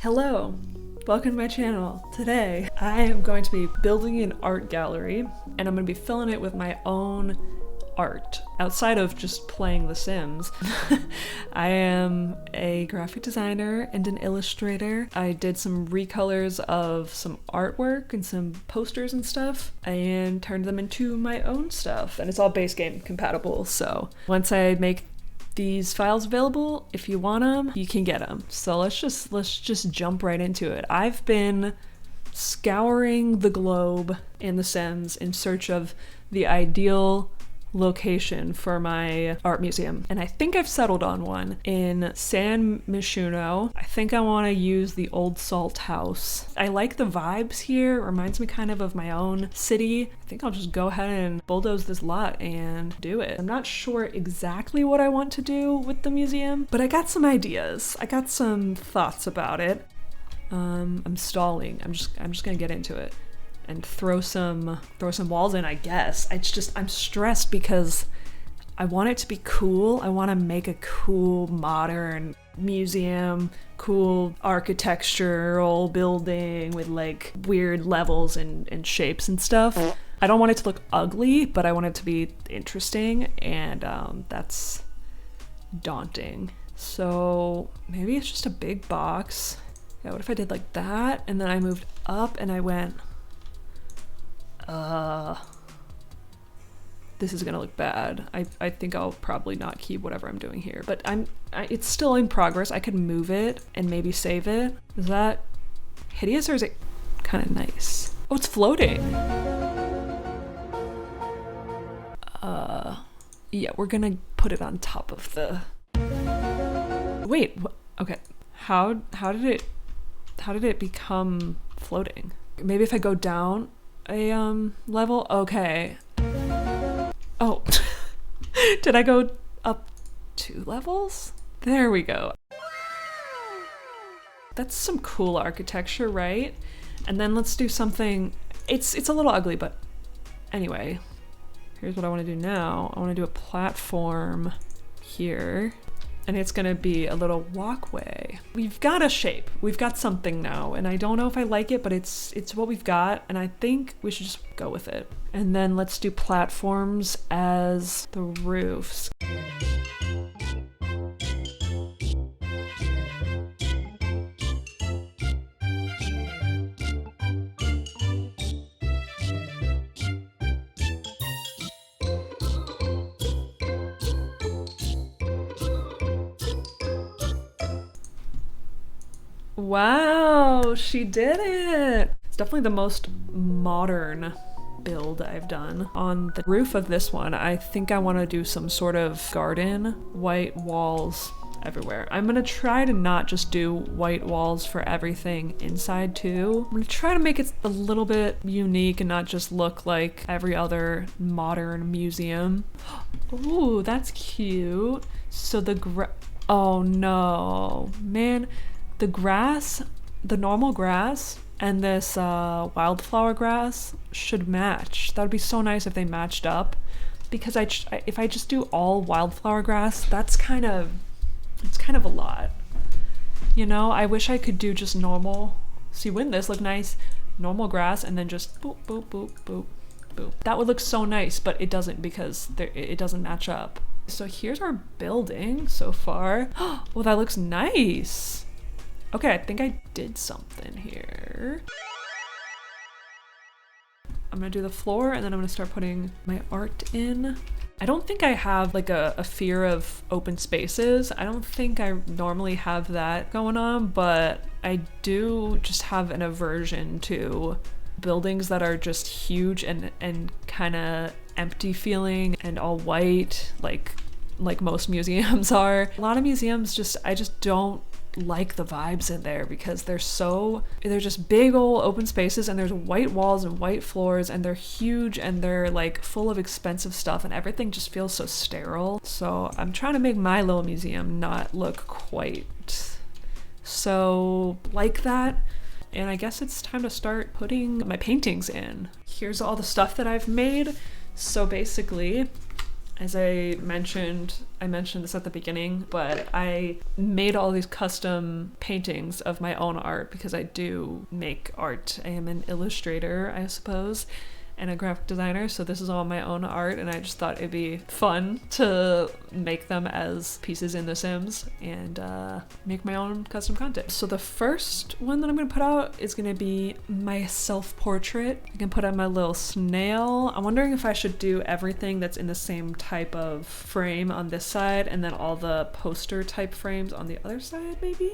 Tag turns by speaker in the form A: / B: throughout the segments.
A: Hello, welcome to my channel. Today I am going to be building an art gallery and I'm going to be filling it with my own art outside of just playing The Sims. I am a graphic designer and an illustrator. I did some recolors of some artwork and some posters and stuff and turned them into my own stuff, and it's all base game compatible, so once I make these files available, if you want them, you can get them. So let's just jump right into it. I've been scouring the globe in The Sims in search of the ideal location for my art museum, and I think I've settled on one in San Myshuno. I think I want to use the Old Salt House. I like the vibes here. It reminds me kind of my own city. I think I'll just go ahead and bulldoze this lot and do it. I'm not sure exactly what I want to do with the museum, but I got some ideas. I got some thoughts about it. I'm stalling. I'm just gonna get into it and throw some walls in, I guess. I'm stressed because I want it to be cool. I want to make a cool modern museum, cool architectural building with like weird levels and shapes and stuff. I don't want it to look ugly, but I want it to be interesting, and that's daunting. So maybe it's just a big box. Yeah, what if I did like that and then I moved up and I went, this is gonna look bad. I think I'll probably not keep whatever I'm doing here, but it's still in progress. I could move it and maybe save it. Is that hideous or is it kind of nice? Oh, it's floating. Yeah, we're gonna put it on top of the... Wait, okay. How did it become floating? Maybe if I go down a level? Okay. Oh, did I go up 2 levels? There we go. That's some cool architecture, right? And then let's do something, it's a little ugly, but anyway, here's what I want to do now. I want to do a platform here, and it's gonna be a little walkway. We've got a shape, we've got something now, and I don't know if I like it, but it's what we've got, and I think we should just go with it. And then let's do platforms as the roofs. Wow, she did it! It's definitely the most modern build I've done. On the roof of this one, I think I want to do some sort of garden, white walls everywhere. I'm gonna try to not just do white walls for everything inside too. I'm gonna try to make it a little bit unique and not just look like every other modern museum. Ooh, that's cute. So oh no, man. The grass, the normal grass, and this wildflower grass should match. That would be so nice if they matched up, because if I just do all wildflower grass, it's kind of a lot. You know, I wish I could do just normal. See, wouldn't this look nice? Normal grass and then just boop, boop, boop, boop, boop. That would look so nice, but it doesn't because it doesn't match up. So here's our building so far. Well, that looks nice. Okay, I think I did something here. I'm gonna do the floor and then I'm gonna start putting my art in. I don't think I have like a fear of open spaces. I don't think I normally have that going on, but I do just have an aversion to buildings that are just huge and kind of empty feeling and all white, like most museums are. A lot of museums I just don't like the vibes in there because they're just big old open spaces and there's white walls and white floors and they're huge and they're like full of expensive stuff and everything just feels so sterile. So I'm trying to make my little museum not look quite so like that. And I guess it's time to start putting my paintings in. Here's all the stuff that I've made. So basically As I mentioned this at the beginning, but I made all these custom paintings of my own art because I do make art. I am an illustrator, I suppose, and a graphic designer, so this is all my own art, and I just thought it'd be fun to make them as pieces in The Sims and make my own custom content. So the first one that I'm gonna put out is gonna be my self-portrait. I can put out my little snail. I'm wondering if I should do everything that's in the same type of frame on this side and then all the poster type frames on the other side, maybe?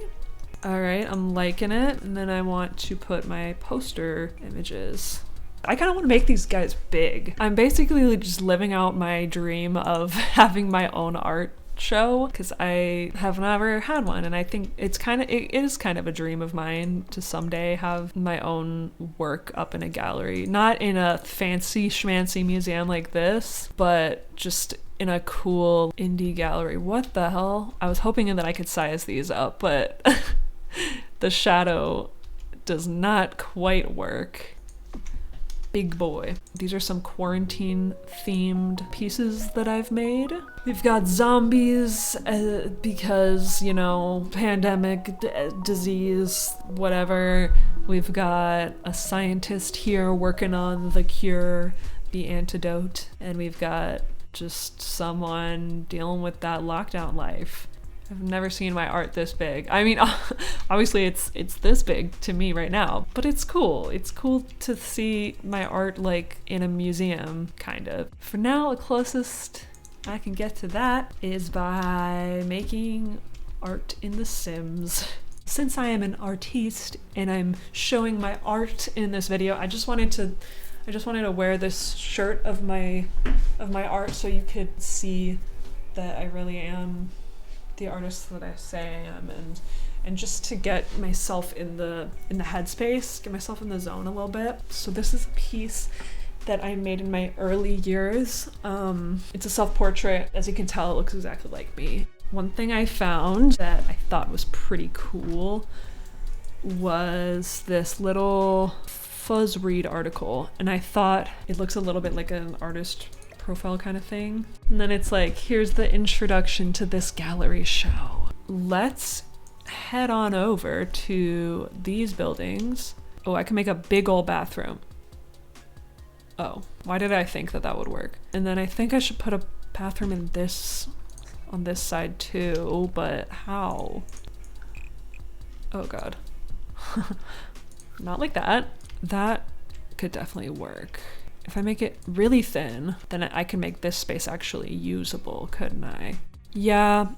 A: All right, I'm liking it. And then I want to put my poster images. I kind of want to make these guys big. I'm basically just living out my dream of having my own art show because I have never had one, and I think it is kind of a dream of mine to someday have my own work up in a gallery. Not in a fancy schmancy museum like this, but just in a cool indie gallery. What the hell? I was hoping that I could size these up, but the shadow does not quite work. Big boy. These are some quarantine themed pieces that I've made. We've got zombies because, you know, pandemic, disease, whatever. We've got a scientist here working on the cure, the antidote, and we've got just someone dealing with that lockdown life. I've never seen my art this big. I mean, obviously it's this big to me right now, but it's cool. It's cool to see my art like in a museum, kind of. For now, the closest I can get to that is by making art in The Sims. Since I am an artiste and I'm showing my art in this video, I just wanted to wear this shirt of my art so you could see that I really am the artist that I say I am, and just to get myself in the headspace, get myself in the zone a little bit. So this is a piece that I made in my early years. It's a self-portrait. As you can tell, it looks exactly like me. One thing I found that I thought was pretty cool was this little fuzz read article, and I thought it looks a little bit like an artist profile kind of thing. And then it's like, here's the introduction to this gallery show. Let's head on over to these buildings. Oh, I can make a big old bathroom. Oh, why did I think that would work? And then I think I should put a bathroom on this side too, but how? Oh God. Not like that. That could definitely work. If I make it really thin, then I can make this space actually usable, couldn't I? Yeah,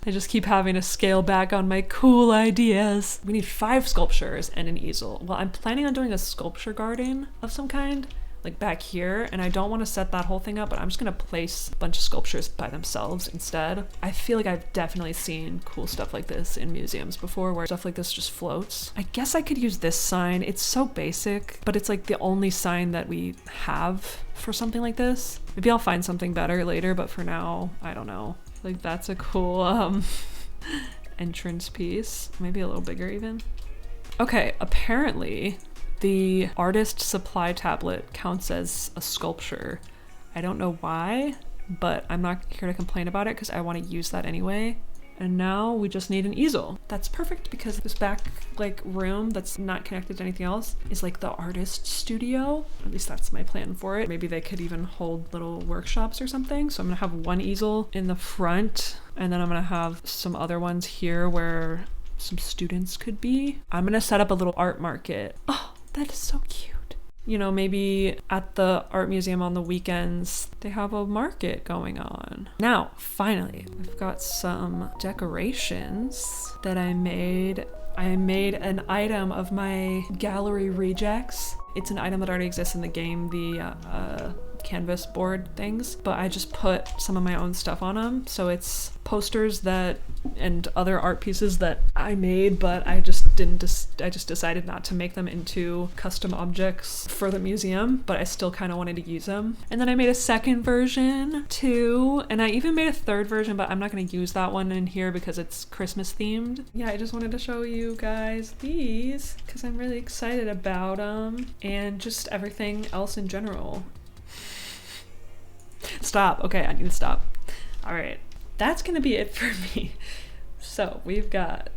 A: I just keep having to scale back on my cool ideas. We need 5 sculptures and an easel. Well, I'm planning on doing a sculpture garden of some kind, like back here, and I don't want to set that whole thing up, but I'm just gonna place a bunch of sculptures by themselves instead. I feel like I've definitely seen cool stuff like this in museums before, where stuff like this just floats. I guess I could use this sign. It's so basic, but it's like the only sign that we have for something like this. Maybe I'll find something better later, but for now, I don't know. Like, that's a cool entrance piece. Maybe a little bigger even. Okay, apparently the artist supply tablet counts as a sculpture. I don't know why, but I'm not here to complain about it because I want to use that anyway. And now we just need an easel. That's perfect because this back room that's not connected to anything else is like the artist studio. At least that's my plan for it. Maybe they could even hold little workshops or something. So I'm gonna have one easel in the front, and then I'm gonna have some other ones here where some students could be. I'm gonna set up a little art market. Oh, that is so cute. You know, maybe at the art museum on the weekends, they have a market going on. Now, finally, I've got some decorations that I made. I made an item of my gallery rejects. It's an item that already exists in the game, the canvas board things, but I just put some of my own stuff on them. So it's posters and other art pieces that I made, but I just decided not to make them into custom objects for the museum, but I still kind of wanted to use them. And then I made a second version too, and I even made a third version, but I'm not going to use that one in here because it's Christmas themed. Yeah, I just wanted to show you guys these because I'm really excited about them and just everything else in general. Stop stop. Okay, I need to stop. All right, that's gonna be it for me. So we've got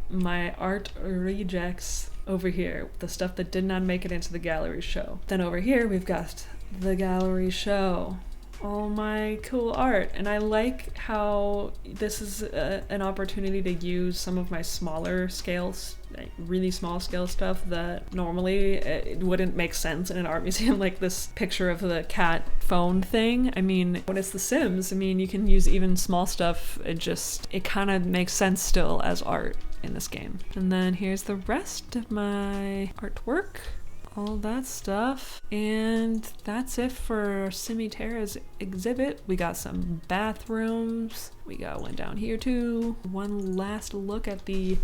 A: my art rejects over here, the stuff that did not make it into the gallery show. Then over here we've got the gallery show, all my cool art. And I like how this is an opportunity to use some of my smaller scales, like really small scale stuff that normally it wouldn't make sense in an art museum, like this picture of the cat phone thing. I mean, when it's The Sims, I mean, you can use even small stuff. It kind of makes sense still as art in this game. And then here's the rest of my artwork, all that stuff. And that's it for Simmy-Terra's exhibit. We got some bathrooms. We got one down here too. One last look at the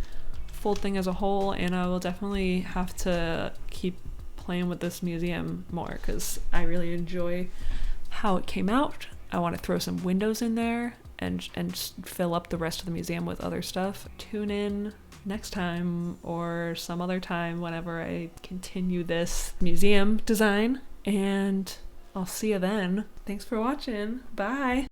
A: full thing as a whole, and I will definitely have to keep playing with this museum more because I really enjoy how it came out. I want to throw some windows in there and just fill up the rest of the museum with other stuff. Tune in next time or some other time whenever I continue this museum design, and I'll see you then. Thanks for watching. Bye.